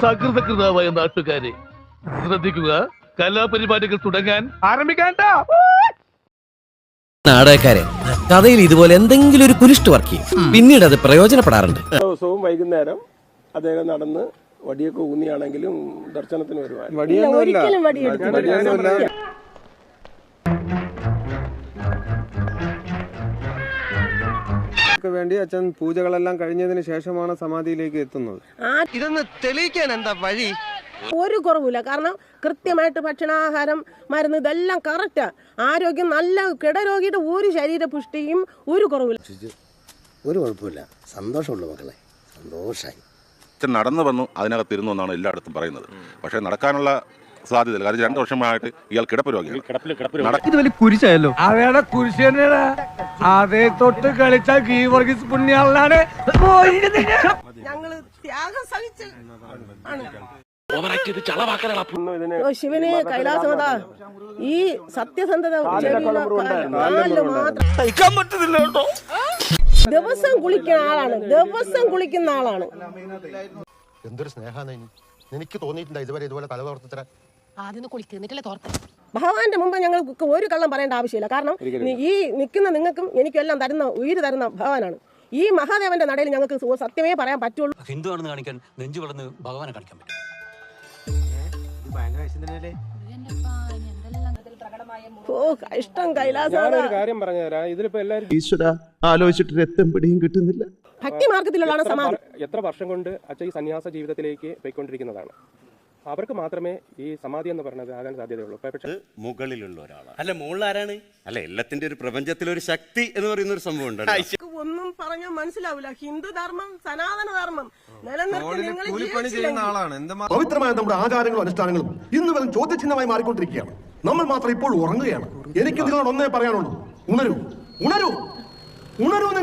സകൃതകൃതാവായ നാട്ടുകാരെ ശ്രദ്ധിക്കുക, കലാപരിപാടികൾ തുടങ്ങാൻ ആരംഭിക്കാൻ. നാടകക്കാരെ കഥയിൽ ഇതുപോലെ എന്തെങ്കിലും ഒരു കുരിഷ്ട വർക്ക് ചെയ്യും, പിന്നീട് അത് പ്രയോജനപ്പെടാറുണ്ട്. ദിവസവും വൈകുന്നേരം അദ്ദേഹം നടന്ന് വടിയൊക്കെ ഊന്നിയാണെങ്കിലും ദർശനത്തിന് വരുവാൻ വേണ്ടി അച്ഛൻ പൂജകളെല്ലാം കഴിഞ്ഞതിന് ശേഷമാണ് സമാധിയിലേക്ക് എത്തുന്നത്. ഇതൊന്ന് തെളിയിക്കാൻ എന്താ വഴി? ഒരു കുറവില്ല. കാരണം കൃത്യമായിട്ട് ഭക്ഷണാഹാരം, മരുന്ന് ഇതെല്ലാം കറക്റ്റാ. ആരോഗ്യം നല്ല, കിടരോഗിയുടെ ഒരു ശരീര പുഷ്ടിയും ഒരു കുറവില്ല. ഒരു കുഴപ്പമില്ല, സന്തോഷമുള്ളൂ മക്കളെ, സന്തോഷമായി. അച്ഛൻ നടന്നു വന്നു അതിനകത്തിരുന്നു എന്നാണ് എല്ലായിടത്തും പറയുന്നത്. പക്ഷേ നടക്കാനുള്ള സാധ്യതയില്ല. കാരണം 2 വർഷമായിട്ട് ഇയാൾ കിടപ്പ് രോഗിയാണ്. ഇത് വലിയ കുരിശായല്ലോ. അവയുടെ കുരിശ് തന്നെയാണ്. അതേ തൊട്ട് കളിച്ചാൽ ഗീവർഗീസ് പുണ്യാളാണ്. ഞങ്ങള് ത്യാഗം സഹിച്ച് ശിവന് കൈലാസമതാ ഈ സത്യസന്ധത ദിവസം കുളിക്കുന്ന ആളാണ്, ദിവസം കുളിക്കുന്ന ആളാണ്. എന്തൊരു സ്നേഹാണ് എനിക്ക് തോന്നിയിട്ടുണ്ട് ഇതുവരെ ഇതുപോലെ തലതോർത്തര. ഭഗവാന്റെ മുമ്പ് ഞങ്ങൾക്ക് ഒരു കള്ളം പറയേണ്ട ആവശ്യമില്ല. കാരണം ഈ നിൽക്കുന്ന നിങ്ങൾക്കും എനിക്കും എല്ലാം തരുന്ന ഉയിര് തരുന്ന ഭഗവാനാണ്. ഈ മഹാദേവന്റെ നടയിൽ ഞങ്ങൾക്ക് സത്യമേ പറയാൻ പറ്റുള്ളൂ. ഹിന്ദു ആണെന്ന് കാണിക്കാൻ നെഞ്ചു വളർന്ന് ഭഗവാനെ കാണിക്കാൻ പറ്റും. ഓ കഷ്ടം കൈലാസം. ഒരു കാര്യം പറഞ്ഞുതരാം. ഇതിലിപ്പോ എല്ലാവരും ഈശ്വര ആലോചിച്ചിട്ട് രക്തം പിടിയും കിട്ടുന്നില്ല. ഭക്തി മാർഗത്തിലുള്ളതാണ് സമാധി. എത്ര വർഷം കൊണ്ട് അച്ഛൻ ഈ സന്യാസ ജീവിതത്തിലേക്ക് പോയിക്കൊണ്ടിരിക്കുന്നതാണ്. അവർക്ക് മാത്രമേ ഈ സമാധി എന്ന് പറയുന്നത് ആകാൻ സാധ്യതയുള്ളൂ. പക്ഷേ മുകളിലുള്ള ഒരാളാണ്. അല്ല, മുകളിൽ ആരാണ്? അല്ല, എല്ലാത്തിന്റെ ഒരു പ്രപഞ്ചത്തിലൊരു ശക്തി എന്ന് പറയുന്ന ഒരു സംഭവം ഉണ്ട്. ഒന്നും പറഞ്ഞാൽ മനസ്സിലാവില്ല. ഹിന്ദു ധർമ്മം, സനാതന ധർമ്മം പവിത്രമായ നമ്മുടെ ആചാരങ്ങളും അനുഷ്ഠാനങ്ങളും ഇന്ന് വെറും ചോദ്യചിഹ്നമായി മാറിക്കൊണ്ടിരിക്കുകയാണ്. നമ്മൾ മാത്രം ഇപ്പോൾ ഉറങ്ങുകയാണ്. എനിക്ക് നിങ്ങളോട് ഒന്നേ പറയാനുള്ളൂ, ഉണരൂ, ഉണരൂ, ഉണരൂ.